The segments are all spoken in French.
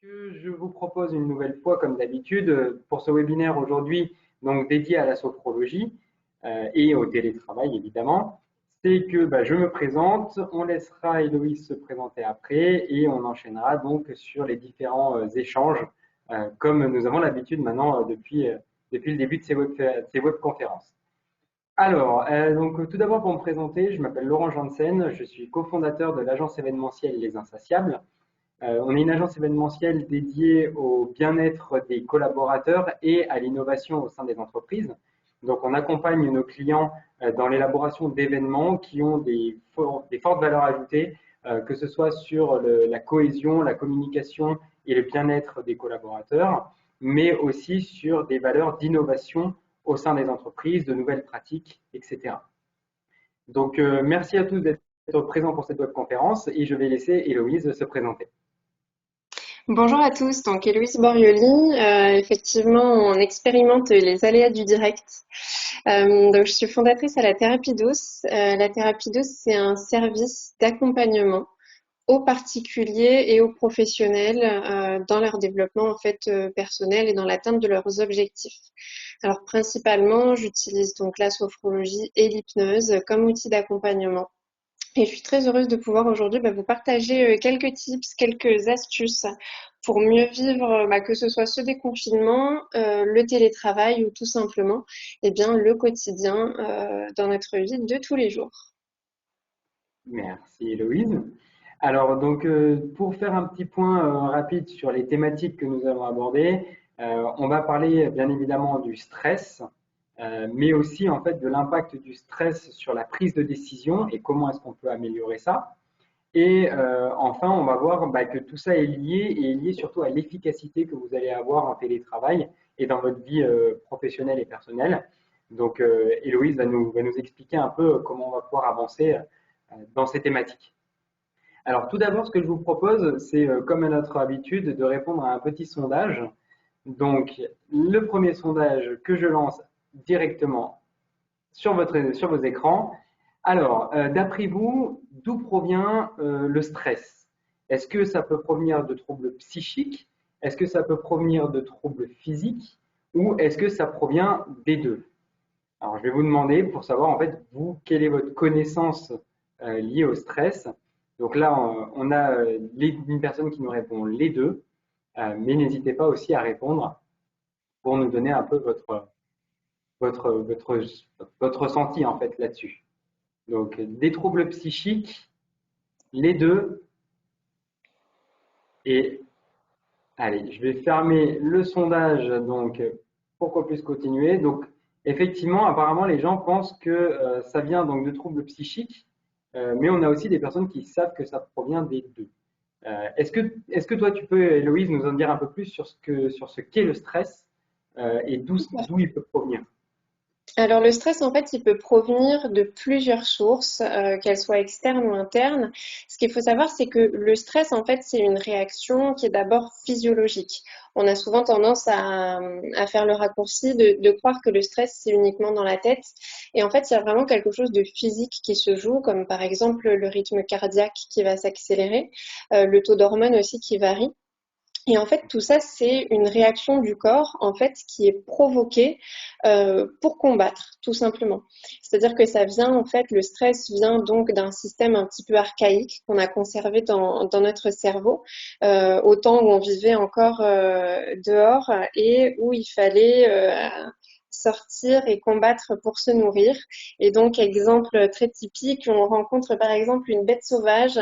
Que je vous propose une nouvelle fois, comme d'habitude, pour ce webinaire aujourd'hui, donc dédié à la sophrologie et au télétravail évidemment, c'est que je me présente, on laissera Héloïse se présenter après et on enchaînera donc sur les différents échanges, comme nous avons l'habitude maintenant depuis le début de ces webconférences. Alors, donc tout d'abord pour me présenter, je m'appelle Laurent Janssen, je suis cofondateur de l'agence événementielle Les Insatiables. On est une agence événementielle dédiée au bien-être des collaborateurs et à l'innovation au sein des entreprises. Donc, on accompagne nos clients dans l'élaboration d'événements qui ont des fortes valeurs ajoutées, que ce soit sur la cohésion, la communication et le bien-être des collaborateurs, mais aussi sur des valeurs d'innovation au sein des entreprises, de nouvelles pratiques, etc. Donc, merci à tous d'être présents pour cette webconférence et je vais laisser Héloïse se présenter. Bonjour à tous, donc Héloïse Borioli. Effectivement, on expérimente les aléas du direct. Donc, je suis fondatrice à la Thérapie Douce. La Thérapie Douce, c'est un service d'accompagnement aux particuliers et aux professionnels dans leur développement personnel et dans l'atteinte de leurs objectifs. Alors, principalement, j'utilise donc la sophrologie et l'hypnose comme outil d'accompagnement. Et je suis très heureuse de pouvoir aujourd'hui vous partager quelques tips, quelques astuces pour mieux vivre, que ce soit ce déconfinement, le télétravail ou tout simplement le quotidien dans notre vie de tous les jours. Merci Héloïse. Alors donc pour faire un petit point rapide sur les thématiques que nous allons aborder, on va parler bien évidemment du stress, mais aussi en fait de l'impact du stress sur la prise de décision et comment est-ce qu'on peut améliorer ça. Et enfin, on va voir que tout ça est lié et est lié surtout à l'efficacité que vous allez avoir en télétravail et dans votre vie professionnelle et personnelle. Donc, Héloïse va nous expliquer un peu comment on va pouvoir avancer dans ces thématiques. Alors, tout d'abord, ce que je vous propose, c'est, comme à notre habitude, de répondre à un petit sondage. Donc, le premier sondage que je lance directement sur vos écrans. Alors, d'après vous, d'où provient le stress? Est-ce que ça peut provenir de troubles psychiques? Est-ce que ça peut provenir de troubles physiques? Ou est-ce que ça provient des deux? Alors, je vais vous demander pour savoir, en fait, vous, quelle est votre connaissance liée au stress? Donc là, on a une personne qui nous répond les deux, mais n'hésitez pas aussi à répondre pour nous donner un peu votre, votre, votre ressenti en fait là-dessus. Donc, des troubles psychiques, les deux. Et allez, je vais fermer le sondage donc pour qu'on puisse continuer. Donc, effectivement, apparemment, les gens pensent que ça vient donc de troubles psychiques, mais on a aussi des personnes qui savent que ça provient des deux. Est-ce que toi, tu peux, Héloïse, nous en dire un peu plus sur ce qu'est le stress et d'où il peut provenir? Alors le stress, il peut provenir de plusieurs sources, qu'elles soient externes ou internes. Ce qu'il faut savoir, c'est que le stress, c'est une réaction qui est d'abord physiologique. On a souvent tendance à faire le raccourci de croire que le stress, c'est uniquement dans la tête. Et en fait, il y a vraiment quelque chose de physique qui se joue, comme par exemple le rythme cardiaque qui va s'accélérer, le taux d'hormones aussi qui varie. Et en fait, tout ça, c'est une réaction du corps, qui est provoquée pour combattre, tout simplement. C'est-à-dire que le stress vient donc d'un système un petit peu archaïque qu'on a conservé dans notre cerveau, au temps où on vivait encore dehors et où il fallait sortir et combattre pour se nourrir. Et donc, exemple très typique, on rencontre par exemple une bête sauvage.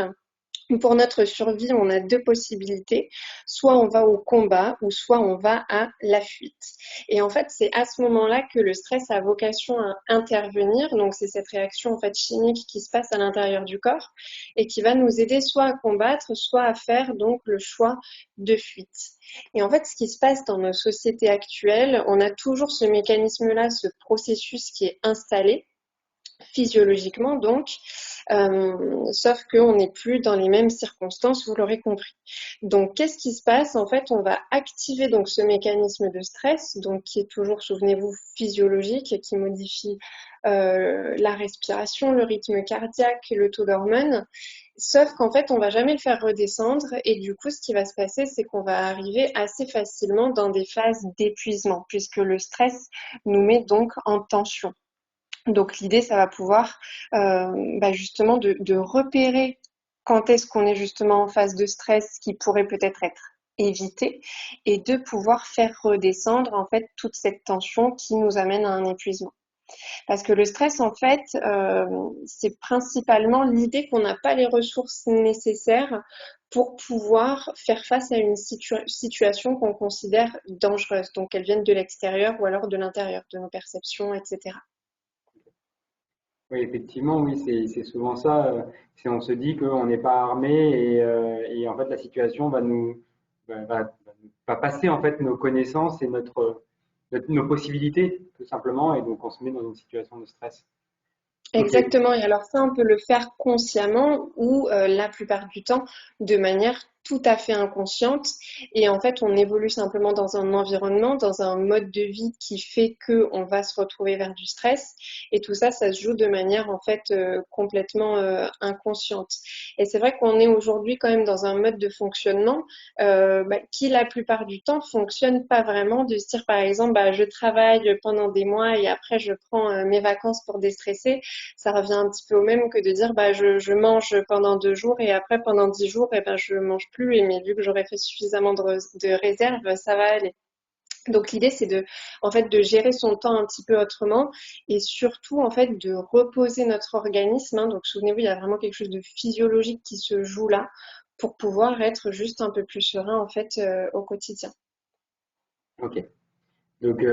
Pour notre survie, on a deux possibilités. Soit on va au combat ou soit on va à la fuite. Et en fait, c'est à ce moment-là que le stress a vocation à intervenir. Donc, c'est cette réaction chimique qui se passe à l'intérieur du corps et qui va nous aider soit à combattre, soit à faire donc le choix de fuite. Et en fait, ce qui se passe dans nos sociétés actuelles, on a toujours ce mécanisme-là, ce processus qui est installé physiologiquement donc, sauf qu'on n'est plus dans les mêmes circonstances, vous l'aurez compris. Donc, qu'est-ce qui se passe? En fait, on va activer donc ce mécanisme de stress, donc qui est toujours, souvenez-vous, physiologique et qui modifie la respiration, le rythme cardiaque, le taux d'hormones. Sauf qu'en fait, on va jamais le faire redescendre et du coup, ce qui va se passer, c'est qu'on va arriver assez facilement dans des phases d'épuisement, puisque le stress nous met donc en tension. Donc l'idée, ça va pouvoir justement de repérer quand est-ce qu'on est justement en phase de stress qui pourrait peut-être être évité et de pouvoir faire redescendre en fait toute cette tension qui nous amène à un épuisement. Parce que le stress, en fait, c'est principalement l'idée qu'on n'a pas les ressources nécessaires pour pouvoir faire face à une situation qu'on considère dangereuse, donc qu'elle vienne de l'extérieur ou alors de l'intérieur, de nos perceptions, etc. Oui, effectivement, oui, c'est souvent ça. On se dit qu'on n'est pas armé et en fait la situation va passer en fait nos connaissances et nos possibilités tout simplement et donc on se met dans une situation de stress. Ok, Exactement. Et alors ça, on peut le faire consciemment ou la plupart du temps de manière tout à fait inconsciente. Et en fait, on évolue simplement dans un environnement, dans un mode de vie qui fait que on va se retrouver vers du stress. Et tout ça, ça se joue de manière en fait complètement inconsciente. Et c'est vrai qu'on est aujourd'hui quand même dans un mode de fonctionnement qui la plupart du temps fonctionne pas vraiment. De se dire par exemple, je travaille pendant des mois et après je prends mes vacances pour déstresser, ça revient un petit peu au même que de dire je mange pendant 2 jours et après pendant 10 jours je mange plus et mais vu que j'aurais fait suffisamment de réserves, ça va aller. Donc l'idée c'est de gérer son temps un petit peu autrement et surtout en fait de reposer notre organisme, hein. Donc souvenez-vous, il y a vraiment quelque chose de physiologique qui se joue là pour pouvoir être juste un peu plus serein en fait au quotidien. ok. Donc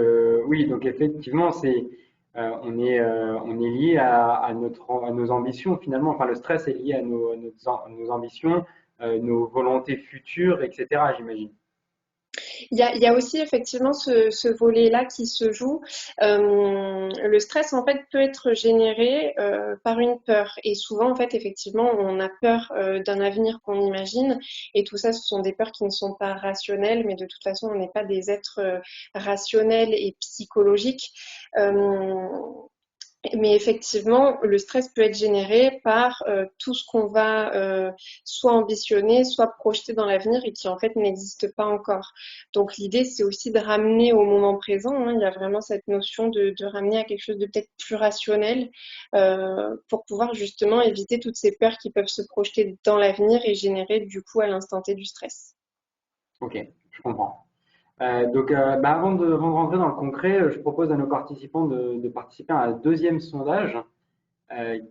oui, donc effectivement, on est lié à nos ambitions finalement. Enfin, le stress est lié à nos ambitions, nos volontés futures, etc. J'imagine. Il y a aussi effectivement ce volet-là qui se joue. Le stress, en fait, peut être généré par une peur. Et souvent, en fait, effectivement, on a peur d'un avenir qu'on imagine. Et tout ça, ce sont des peurs qui ne sont pas rationnelles, mais de toute façon, on n'est pas des êtres rationnels et psychologiques. Euh, mais effectivement, le stress peut être généré par tout ce qu'on va soit ambitionner, soit projeter dans l'avenir et qui en fait n'existe pas encore. Donc l'idée, c'est aussi de ramener au moment présent, hein. Il y a vraiment cette notion de ramener à quelque chose de peut-être plus rationnel pour pouvoir justement éviter toutes ces peurs qui peuvent se projeter dans l'avenir et générer du coup à l'instant T du stress. Ok, je comprends. Avant de rentrer dans le concret, je propose à nos participants de participer à un deuxième sondage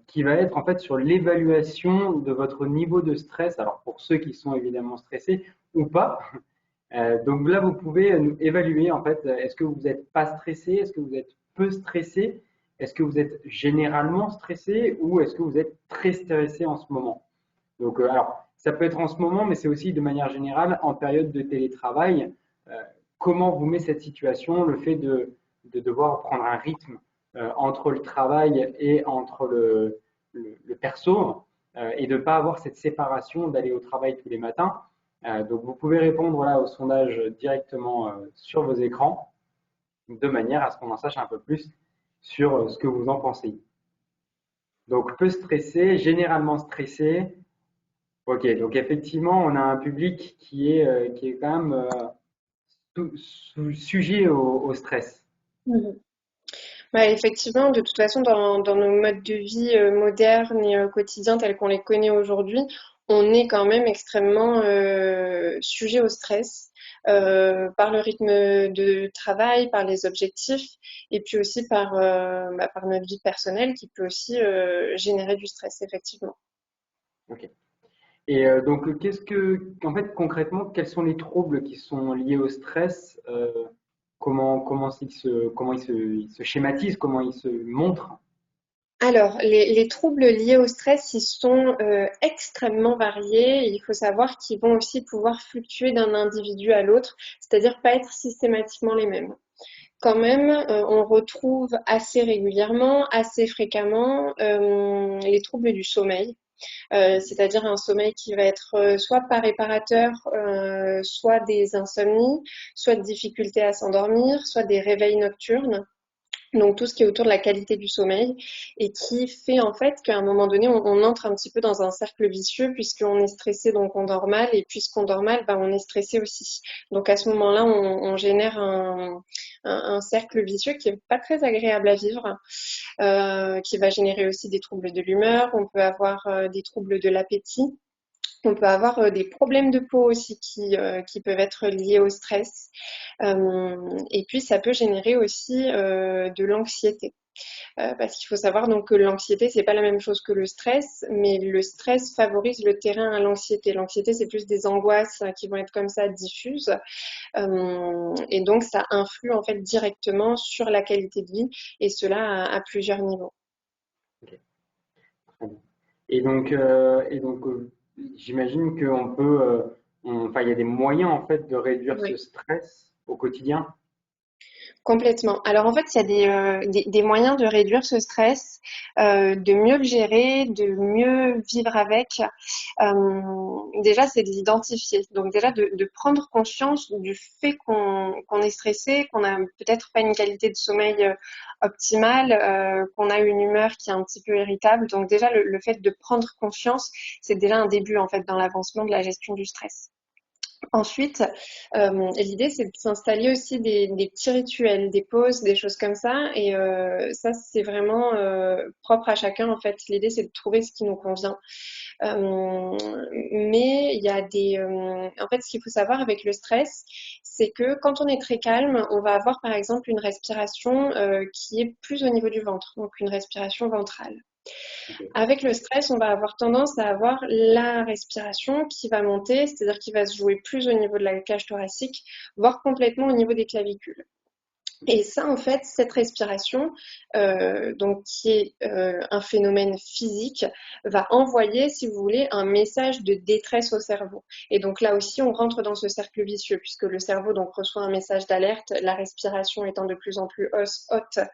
qui va être en fait sur l'évaluation de votre niveau de stress. Alors pour ceux qui sont évidemment stressés ou pas. Donc là, vous pouvez évaluer en fait, est-ce que vous n'êtes pas stressé, est-ce que vous êtes peu stressé, est-ce que vous êtes généralement stressé ou est-ce que vous êtes très stressé en ce moment. Donc alors, ça peut être en ce moment, mais c'est aussi de manière générale en période de télétravail. Euh, Comment vous met cette situation, le fait de devoir prendre un rythme entre le travail et entre le perso et de ne pas avoir cette séparation d'aller au travail tous les matins. Donc vous pouvez répondre là au sondage directement sur vos écrans de manière à ce qu'on en sache un peu plus sur ce que vous en pensez. Donc peu stressé, généralement stressé. Ok, donc effectivement, on a un public qui est quand même sujet au stress. Mhm. Effectivement, de toute façon, dans nos modes de vie modernes et quotidiens tels qu'on les connaît aujourd'hui, on est quand même extrêmement sujet au stress par le rythme de travail, par les objectifs et puis aussi par notre vie personnelle qui peut aussi générer du stress, effectivement. Ok. Et donc, en fait, concrètement, quels sont les troubles qui sont liés au stress? Comment ils se schématisent, comment ils se montrent? Alors, les troubles liés au stress, ils sont extrêmement variés. Et il faut savoir qu'ils vont aussi pouvoir fluctuer d'un individu à l'autre, c'est-à-dire pas être systématiquement les mêmes. quand même, on retrouve assez régulièrement, assez fréquemment, les troubles du sommeil. C'est-à-dire un sommeil qui va être soit pas réparateur, soit des insomnies, soit de difficultés à s'endormir, soit des réveils nocturnes. Donc tout ce qui est autour de la qualité du sommeil et qui fait en fait qu'à un moment donné, on entre un petit peu dans un cercle vicieux puisqu'on est stressé, donc on dort mal et puisqu'on dort mal, ben, on est stressé aussi. Donc à ce moment-là, on génère un cercle vicieux qui est pas très agréable à vivre, qui va générer aussi des troubles de l'humeur. On peut avoir des troubles de l'appétit. On peut avoir des problèmes de peau aussi qui peuvent être liés au stress. Et puis, ça peut générer aussi de l'anxiété. Parce qu'il faut savoir donc que l'anxiété, c'est pas la même chose que le stress, mais le stress favorise le terrain à l'anxiété. L'anxiété, c'est plus des angoisses qui vont être comme ça diffuses. Et donc, ça influe en fait directement sur la qualité de vie, et cela à plusieurs niveaux. Ok, très bien. Et donc j'imagine qu'on peut, enfin, il y a des moyens en fait de réduire ce Oui. stress au quotidien. Complètement. Alors en fait, il y a des moyens de réduire ce stress, de mieux le gérer, de mieux vivre avec. Déjà, c'est de l'identifier. Donc déjà, de prendre conscience du fait qu'on est stressé, qu'on a peut-être pas une qualité de sommeil optimale, qu'on a une humeur qui est un petit peu irritable. Donc déjà, le fait de prendre conscience, c'est déjà un début en fait dans l'avancement de la gestion du stress. Ensuite, l'idée, c'est de s'installer aussi des petits rituels, des pauses, des choses comme ça. Et ça, c'est vraiment propre à chacun, en fait. L'idée, c'est de trouver ce qui nous convient. Mais il y a en fait, ce qu'il faut savoir avec le stress, c'est que quand on est très calme, on va avoir, par exemple, une respiration qui est plus au niveau du ventre, donc une respiration ventrale. Ok. Avec le stress, on va avoir tendance à avoir la respiration qui va monter, c'est-à-dire qui va se jouer plus au niveau de la cage thoracique, voire complètement au niveau des clavicules. Et ça, en fait, cette respiration, donc qui est un phénomène physique, va envoyer, si vous voulez, un message de détresse au cerveau. Et donc là aussi, on rentre dans ce cercle vicieux, puisque le cerveau donc reçoit un message d'alerte, la respiration étant de plus en plus haute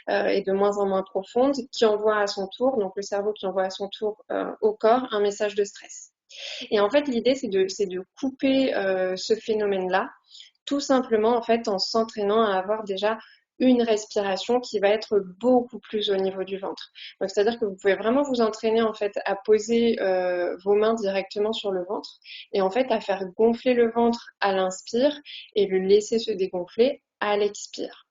et de moins en moins profonde, qui envoie à son tour, donc le cerveau qui envoie à son tour au corps un message de stress. Et en fait, l'idée, c'est de couper ce phénomène-là tout simplement en fait en s'entraînant à avoir déjà une respiration qui va être beaucoup plus au niveau du ventre. Donc c'est-à-dire que vous pouvez vraiment vous entraîner en fait à poser vos mains directement sur le ventre et en fait à faire gonfler le ventre à l'inspire et le laisser se dégonfler à l'expire.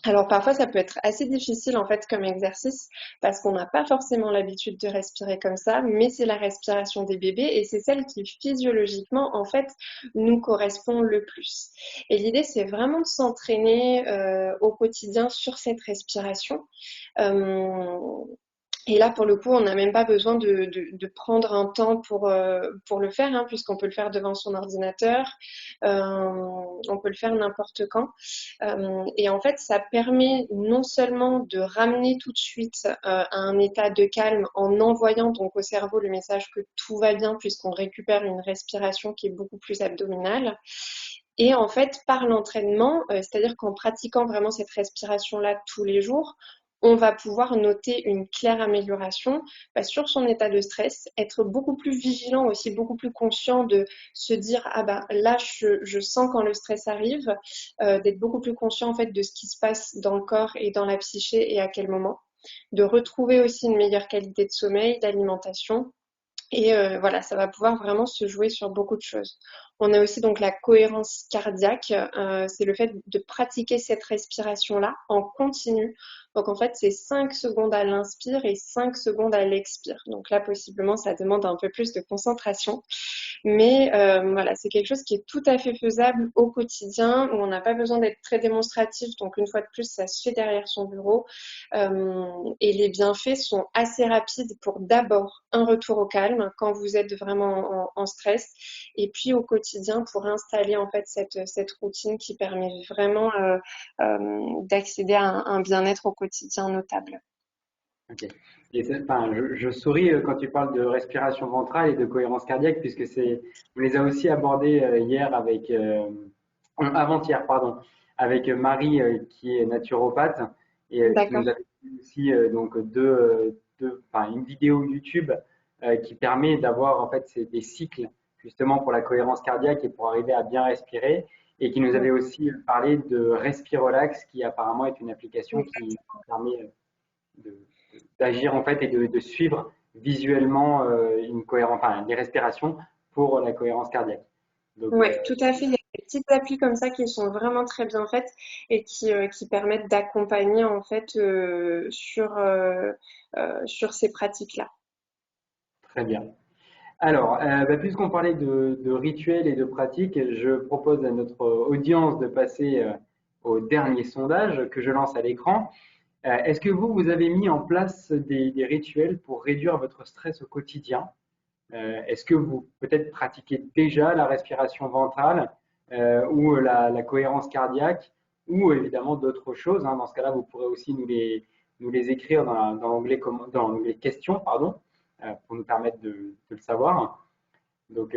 Alors parfois ça peut être assez difficile en fait comme exercice parce qu'on n'a pas forcément l'habitude de respirer comme ça, mais c'est la respiration des bébés et c'est celle qui physiologiquement en fait nous correspond le plus. Et l'idée c'est vraiment de s'entraîner au quotidien sur cette respiration. Euh, et là, pour le coup, on n'a même pas besoin de prendre un temps pour le faire, hein, puisqu'on peut le faire devant son ordinateur, on peut le faire n'importe quand. Et en fait, ça permet non seulement de ramener tout de suite à un état de calme en envoyant donc au cerveau le message que tout va bien, puisqu'on récupère une respiration qui est beaucoup plus abdominale. Et en fait, par l'entraînement, c'est-à-dire qu'en pratiquant vraiment cette respiration-là tous les jours, on va pouvoir noter une claire amélioration sur son état de stress, être beaucoup plus vigilant aussi, beaucoup plus conscient de se dire ah ben là je sens quand le stress arrive, d'être beaucoup plus conscient en fait de ce qui se passe dans le corps et dans la psyché et à quel moment, de retrouver aussi une meilleure qualité de sommeil, d'alimentation. Et voilà, ça va pouvoir vraiment se jouer sur beaucoup de choses. On a aussi donc la cohérence cardiaque, c'est le fait de pratiquer cette respiration-là en continu. Donc en fait, c'est 5 secondes à l'inspire et 5 secondes à l'expire. Donc là, possiblement, ça demande un peu plus de concentration. Mais voilà, c'est quelque chose qui est tout à fait faisable au quotidien, où on n'a pas besoin d'être très démonstratif. Donc une fois de plus, ça se fait derrière son bureau. Et les bienfaits sont assez rapides pour d'abord un retour au calme quand vous êtes vraiment en stress, et puis au quotidien pour installer en fait cette routine qui permet vraiment d'accéder à un bien-être au quotidien notable. Ok. Et enfin, je souris quand tu parles de respiration ventrale et de cohérence cardiaque, puisque on les a aussi abordés hier avant-hier, pardon, avec Marie qui est naturopathe et qui nous D'accord. a fait aussi donc enfin, une vidéo YouTube qui permet d'avoir en fait des cycles justement pour la cohérence cardiaque et pour arriver à bien respirer et qui nous avait aussi parlé de Respirelax qui apparemment est une application qui permet d'agir en fait et de suivre visuellement une cohérence, enfin, les respirations pour la cohérence cardiaque. Donc, Ouais, tout à fait. Il y a des petites applis comme ça qui sont vraiment très bien faites et qui permettent d'accompagner en fait sur ces pratiques-là. très bien. Alors, puisqu'on parlait de rituels et de pratiques, je propose à notre audience de passer au dernier sondage que je lance à l'écran. Est-ce que vous avez mis en place des rituels pour réduire votre stress au quotidien? Est-ce que vous peut-être pratiquez déjà la respiration ventrale ou la cohérence cardiaque ou évidemment d'autres choses, hein. Dans ce cas-là, vous pourrez aussi nous les écrire dans l'onglet questions, pardon, pour nous permettre de le savoir. Donc,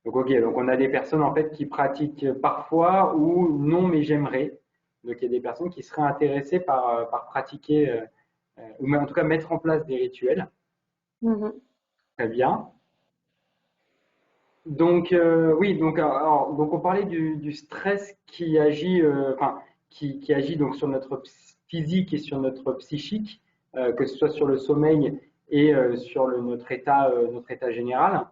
ok, donc on a des personnes en fait qui pratiquent parfois ou non, mais j'aimerais. Donc il y a des personnes qui seraient intéressées par pratiquer ou en tout cas mettre en place des rituels. Mhm. Très bien. Donc oui, donc on parlait du stress qui agit, enfin qui agit donc sur notre physique et sur notre psychique, que ce soit sur le sommeil et sur notre état général.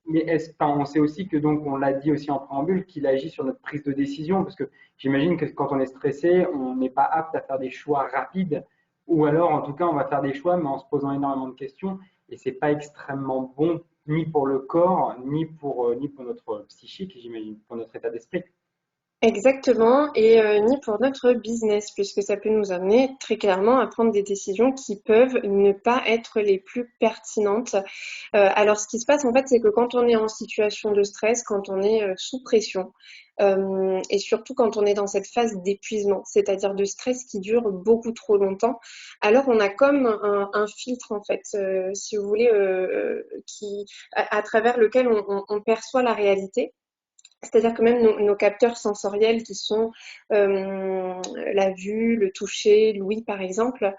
Mais enfin, on sait aussi que donc on l'a dit aussi en préambule qu'il agit sur notre prise de décision parce que j'imagine que quand on est stressé, on n'est pas apte à faire des choix rapides ou alors en tout cas on va faire des choix mais en se posant énormément de questions et c'est pas extrêmement bon ni pour le corps ni pour notre psychique, j'imagine, pour notre état d'esprit. Exactement, et ni pour notre business, puisque ça peut nous amener très clairement à prendre des décisions qui peuvent ne pas être les plus pertinentes. Alors, ce qui se passe en fait, c'est que quand on est en situation de stress, quand on est sous pression, et surtout quand on est dans cette phase d'épuisement, c'est-à-dire de stress qui dure beaucoup trop longtemps, alors on a comme un filtre en fait, si vous voulez, à travers lequel on perçoit la réalité. C'est-à-dire que même nos capteurs sensoriels qui sont la vue, le toucher, l'ouïe par exemple,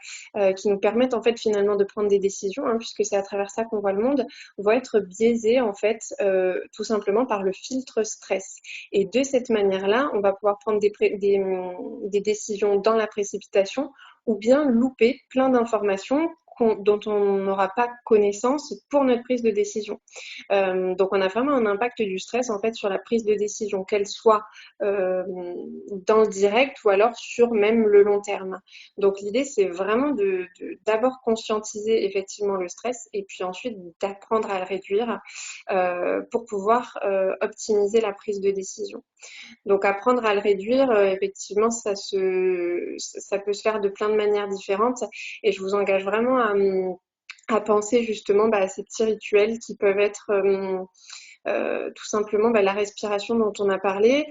qui nous permettent en fait finalement de prendre des décisions, hein, puisque c'est à travers ça qu'on voit le monde, vont être biaisés en fait tout simplement par le filtre stress. Et de cette manière-là, on va pouvoir prendre des décisions dans la précipitation ou bien louper plein d'informations dont on n'aura pas connaissance pour notre prise de décision. Donc on a vraiment un impact du stress en fait sur la prise de décision, qu'elle soit dans le direct ou alors sur même le long terme. Donc l'idée c'est vraiment d'abord conscientiser effectivement le stress et puis ensuite d'apprendre à le réduire pour pouvoir optimiser la prise de décision. Donc apprendre à le réduire, effectivement ça peut se faire de plein de manières différentes et je vous engage vraiment à penser justement à ces petits rituels qui peuvent être tout simplement la respiration dont on a parlé.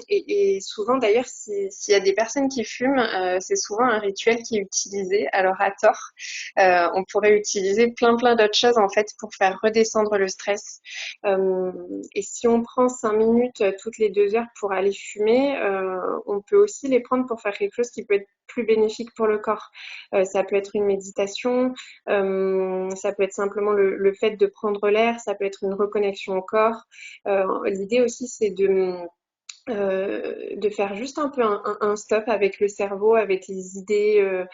Et souvent, d'ailleurs, s'il y a des personnes qui fument, c'est souvent un rituel qui est utilisé. Alors, à tort, on pourrait utiliser plein d'autres choses en fait pour faire redescendre le stress. Et si on prend 5 minutes toutes les 2 heures pour aller fumer, on peut aussi les prendre pour faire quelque chose qui peut être plus bénéfique pour le corps. Ça peut être une méditation, ça peut être simplement le fait de prendre l'air, ça peut être une reconnexion au corps. L'idée aussi, c'est de faire juste un peu un stop avec le cerveau, avec les idées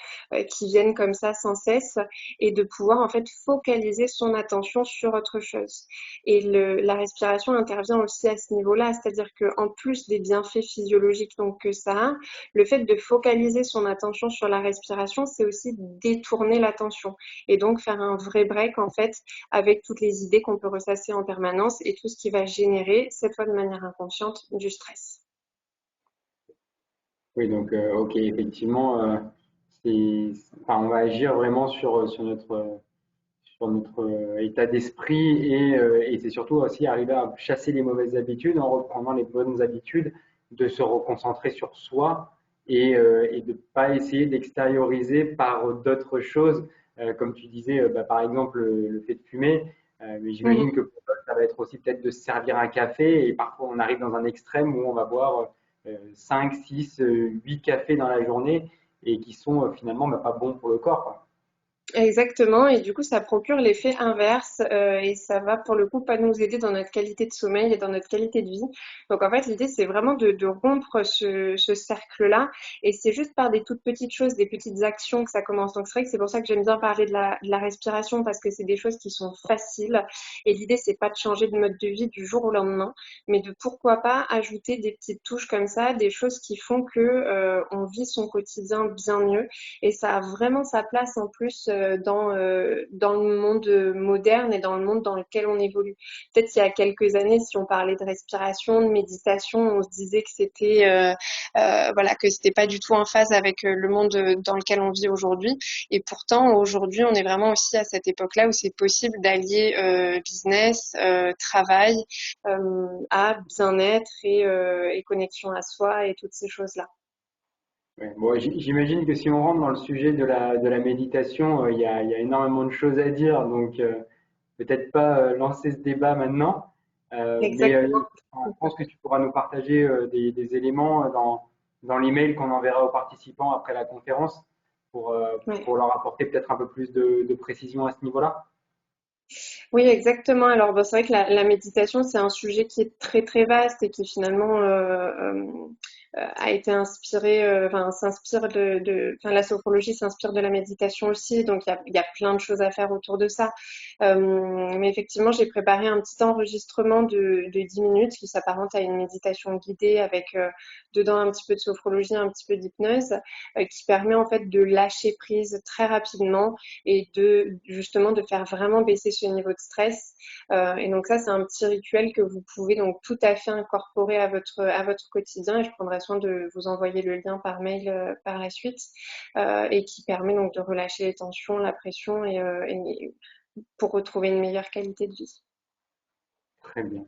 qui viennent comme ça sans cesse, et de pouvoir en fait focaliser son attention sur autre chose. Et la respiration intervient aussi à ce niveau-là, c'est-à-dire qu'en plus des bienfaits physiologiques donc que ça a, le fait de focaliser son attention sur la respiration, c'est aussi détourner l'attention et donc faire un vrai break en fait avec toutes les idées qu'on peut ressasser en permanence et tout ce qui va générer, cette fois de manière inconsciente, du stress. Oui, donc ok, effectivement, enfin, on va agir vraiment sur notre état d'esprit et c'est surtout aussi arriver à chasser les mauvaises habitudes en reprenant les bonnes habitudes, de se reconcentrer sur soi et de ne pas essayer d'extérioriser par d'autres choses, comme tu disais, par exemple le fait de fumer. Mais j'imagine Mmh. que pour toi, ça va être aussi peut-être de se servir un café et parfois on arrive dans un extrême où on va boire 5, 6, 8 cafés dans la journée et qui sont finalement pas bons pour le corps, quoi. Exactement, et du coup ça procure l'effet inverse et ça va pour le coup pas nous aider dans notre qualité de sommeil et dans notre qualité de vie. Donc en fait l'idée c'est vraiment de rompre ce cercle-là et c'est juste par des toutes petites choses, des petites actions que ça commence. Donc c'est vrai que c'est pour ça que j'aime bien parler de la respiration parce que c'est des choses qui sont faciles et l'idée c'est pas de changer de mode de vie du jour au lendemain, mais de pourquoi pas ajouter des petites touches comme ça, des choses qui font que on vit son quotidien bien mieux et ça a vraiment sa place en plus dans le monde moderne et dans le monde dans lequel on évolue. Peut-être il y a quelques années, si on parlait de respiration, de méditation, on se disait que c'était voilà que c'était pas du tout en phase avec le monde dans lequel on vit aujourd'hui. Et pourtant, aujourd'hui, on est vraiment aussi à cette époque-là où c'est possible d'allier business, travail à bien-être et connexion à soi et toutes ces choses-là. Ouais. Bon, j'imagine que si on rentre dans le sujet de la méditation, il y a énormément de choses à dire, donc peut-être pas lancer ce débat maintenant, mais Exactement. je pense que tu pourras nous partager des éléments dans l'email qu'on enverra aux participants après la conférence Ouais. pour leur apporter peut-être un peu plus de précision à ce niveau-là. Oui, exactement. Alors, bon, c'est vrai que la méditation, c'est un sujet qui est très, très vaste et qui finalement a été inspiré, enfin, s'inspire enfin, la sophrologie s'inspire de la méditation aussi. Donc, il y a plein de choses à faire autour de ça. Mais effectivement, j'ai préparé un petit enregistrement de 10 minutes qui s'apparente à une méditation guidée avec dedans un petit peu de sophrologie, un petit peu d'hypnose, qui permet en fait de lâcher prise très rapidement et de justement de faire vraiment baisser ce niveau de stress. Et donc ça, c'est un petit rituel que vous pouvez donc tout à fait incorporer à votre quotidien. Et je prendrai soin de vous envoyer le lien par mail par la suite et qui permet donc de relâcher les tensions, la pression et pour retrouver une meilleure qualité de vie. Très bien.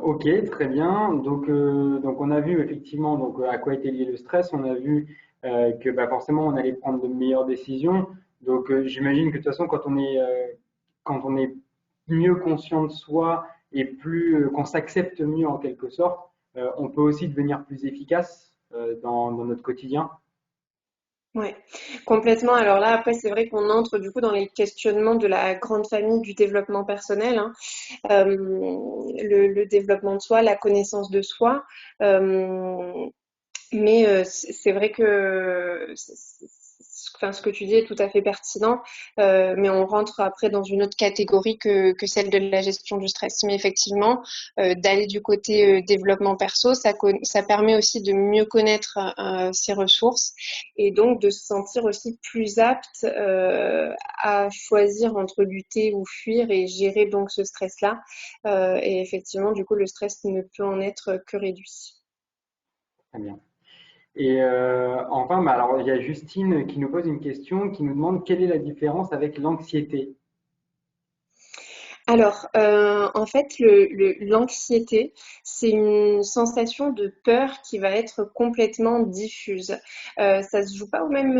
Ok, très bien. Donc on a vu effectivement à quoi était lié le stress. On a vu que forcément on allait prendre de meilleures décisions. J'imagine que de toute façon quand on est mieux conscient de soi et plus qu'on s'accepte mieux en quelque sorte, on peut aussi devenir plus efficace dans notre quotidien. Ouais, complètement. Alors là, après, c'est vrai qu'on entre du coup dans les questionnements de la grande famille du développement personnel, hein. Le développement de soi, la connaissance de soi. Euh, Mais c'est vrai que enfin, ce que tu dis est tout à fait pertinent, mais on rentre après dans une autre catégorie que celle de la gestion du stress. Mais effectivement, d'aller du côté développement perso, ça permet aussi de mieux connaître ses ressources et donc de se sentir aussi plus apte à choisir entre lutter ou fuir et gérer donc ce stress-là. Et effectivement, du coup, le stress ne peut en être que réduit. Très bien. Et enfin, alors il y a Justine qui nous pose une question, qui nous demande quelle est la différence avec l'anxiété. Alors, en fait, l'anxiété, c'est une sensation de peur qui va être complètement diffuse. Ça se joue pas au même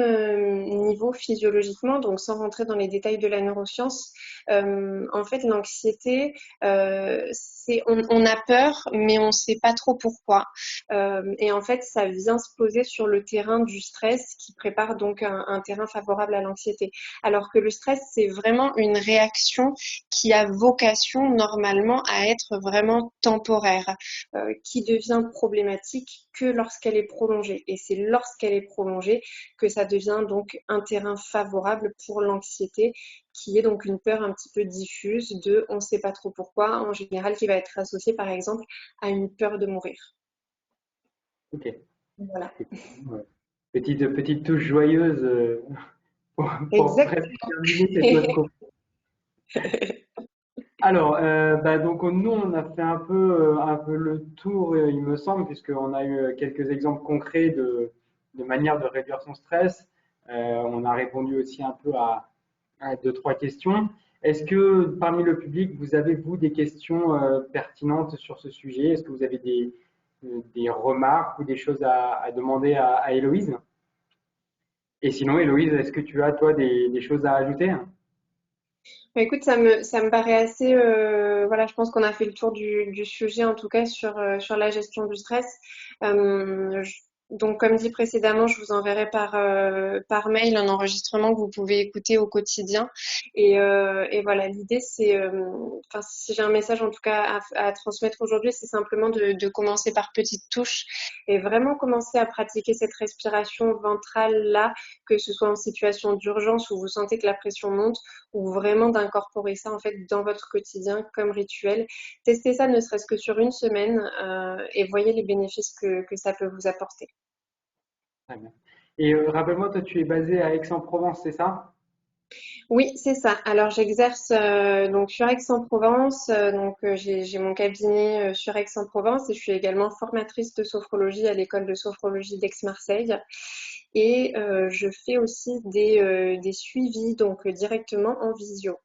niveau physiologiquement, donc sans rentrer dans les détails de la neuroscience. En fait, l'anxiété, on a peur, mais on sait pas trop pourquoi. Et en fait, ça vient se poser sur le terrain du stress qui prépare donc un terrain favorable à l'anxiété. Alors que le stress, c'est vraiment une réaction qui a vocation normalement à être vraiment temporaire, qui devient problématique que lorsqu'elle est prolongée. Et c'est lorsqu'elle est prolongée que ça devient donc un terrain favorable pour l'anxiété, qui est donc une peur un petit peu diffuse de on ne sait pas trop pourquoi, en général qui va être associée par exemple à une peur de mourir. Ok. Voilà. Ouais. Petite touche joyeuse pour Exact. presque terminer cette notre conf. Alors, donc nous, on a fait un peu le tour, il me semble, puisqu'on a eu quelques exemples concrets de manière de réduire son stress. On a répondu aussi un peu à deux, trois questions. Est-ce que parmi le public, vous avez, vous, des questions pertinentes sur ce sujet? Est-ce que vous avez des remarques ou des choses à demander à Héloïse? Et sinon, Héloïse, est-ce que tu as, toi, des choses à ajouter? Bah, écoute, ça me paraît assez, voilà, je pense qu'on a fait le tour du sujet, en tout cas sur la gestion du stress. Donc, comme dit précédemment, je vous enverrai par mail un enregistrement que vous pouvez écouter au quotidien. Et voilà, l'idée, c'est, enfin, si j'ai un message en tout cas à transmettre aujourd'hui, c'est simplement de commencer par petites touches et vraiment commencer à pratiquer cette respiration ventrale là, que ce soit en situation d'urgence où vous sentez que la pression monte ou vraiment d'incorporer ça en fait dans votre quotidien comme rituel. Testez ça ne serait-ce que sur une semaine et voyez les bénéfices que ça peut vous apporter. Très bien. Et rappelle-moi, toi, tu es basé à Aix-en-Provence, c'est ça? Oui, c'est ça. Alors j'exerce donc sur Aix-en-Provence, j'ai mon cabinet sur Aix-en-Provence et je suis également formatrice de sophrologie à l'école de sophrologie d'Aix-Marseille. Et je fais aussi des suivis donc directement en visio.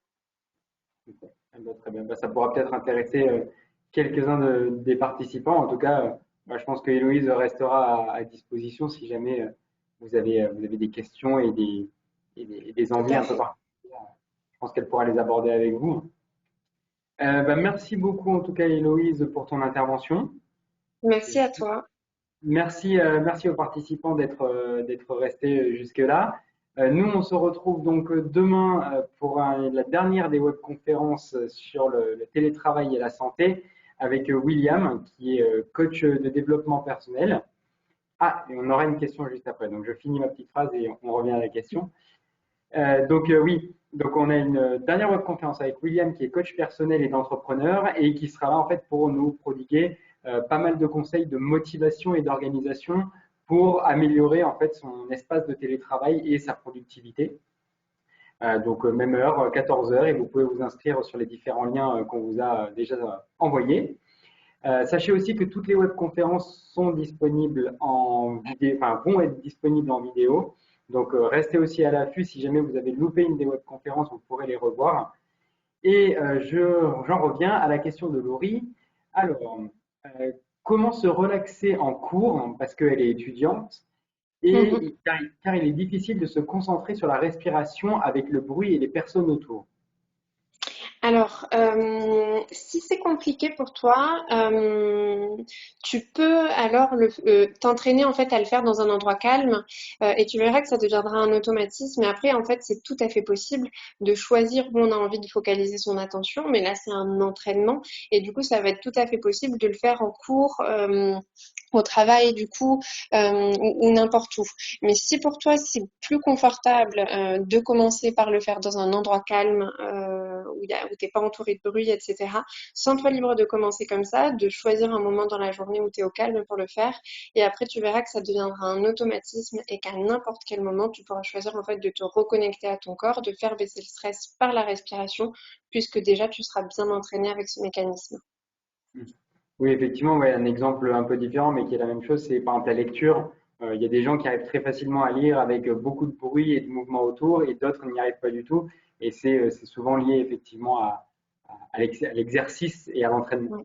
Ok. Eh ben, très bien. Bah, ça pourra peut-être intéresser quelques-uns des participants. En tout cas, bah, je pense que Héloïse restera à disposition si jamais vous avez des questions et des Tout envies à un peu fait. particulières. Je pense qu'elle pourra les aborder avec vous. Bah, merci beaucoup en tout cas Héloïse pour ton intervention. Merci à toi. Merci, merci aux participants d'être restés jusque-là. Nous, on se retrouve donc demain pour la dernière des webconférences sur le télétravail et la santé avec William, qui est coach de développement personnel. Ah, et on aura une question juste après. Donc, je finis ma petite phrase et on revient à la question. Oui, donc on a une dernière webconférence avec William qui est coach personnel et d'entrepreneur et qui sera là en fait pour nous prodiguer pas mal de conseils de motivation et d'organisation pour améliorer en fait son espace de télétravail et sa productivité. Donc même heure, 14 heures, et vous pouvez vous inscrire sur les différents liens qu'on vous a déjà envoyés. Sachez aussi que toutes les webconférences sont disponibles en vidéo, enfin vont être disponibles en vidéo. Donc restez aussi à l'affût. Si jamais vous avez loupé une des webconférences, vous pourrez les revoir. Et j'en reviens à la question de Laurie. Alors, euh, comment se relaxer en cours parce qu'elle est étudiante et car il est difficile de se concentrer sur la respiration avec le bruit et les personnes autour. Alors, si c'est compliqué pour toi, tu peux alors t'entraîner en fait à le faire dans un endroit calme et tu verras que ça deviendra un automatisme. Et après, en fait, c'est tout à fait possible de choisir où on a envie de focaliser son attention, mais là, c'est un entraînement et du coup, ça va être tout à fait possible de le faire en cours, au travail, du coup, ou n'importe où. Mais si pour toi, c'est plus confortable de commencer par le faire dans un endroit calme, où t'es pas entouré de bruit, etc., sens-toi libre de commencer comme ça, de choisir un moment dans la journée où tu es au calme pour le faire. Et après, tu verras que ça deviendra un automatisme et qu'à n'importe quel moment, tu pourras choisir en fait de te reconnecter à ton corps, de faire baisser le stress par la respiration, puisque déjà, tu seras bien entraîné avec ce mécanisme. Oui, effectivement, ouais, un exemple un peu différent, mais qui est la même chose, c'est par exemple la lecture. Il y a des gens qui arrivent très facilement à lire avec beaucoup de bruit et de mouvement autour, et d'autres n'y arrivent pas du tout. Et c'est souvent lié effectivement à l'exercice et à l'entraînement. Ouais.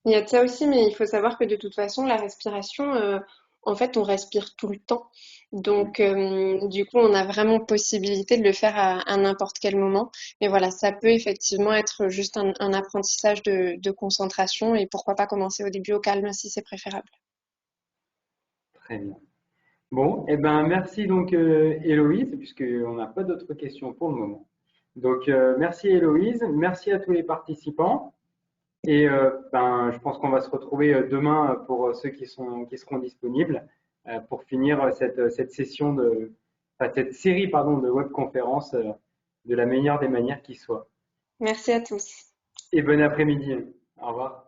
Il y a de ça aussi, mais il faut savoir que de toute façon, la respiration, en fait, on respire tout le temps. Donc, du coup, on a vraiment possibilité de le faire à n'importe quel moment. Mais voilà, ça peut effectivement être juste un apprentissage de concentration et pourquoi pas commencer au début au calme si c'est préférable. Très bien. Bon, eh ben merci donc Héloïse, puisqu'on n'a pas d'autres questions pour le moment. Donc merci Héloïse, merci à tous les participants. Et ben, je pense qu'on va se retrouver demain pour ceux qui seront disponibles pour finir cette session enfin, cette série pardon, de webconférences de la meilleure des manières qui soit. Merci à tous. Et bon après-midi. Au revoir.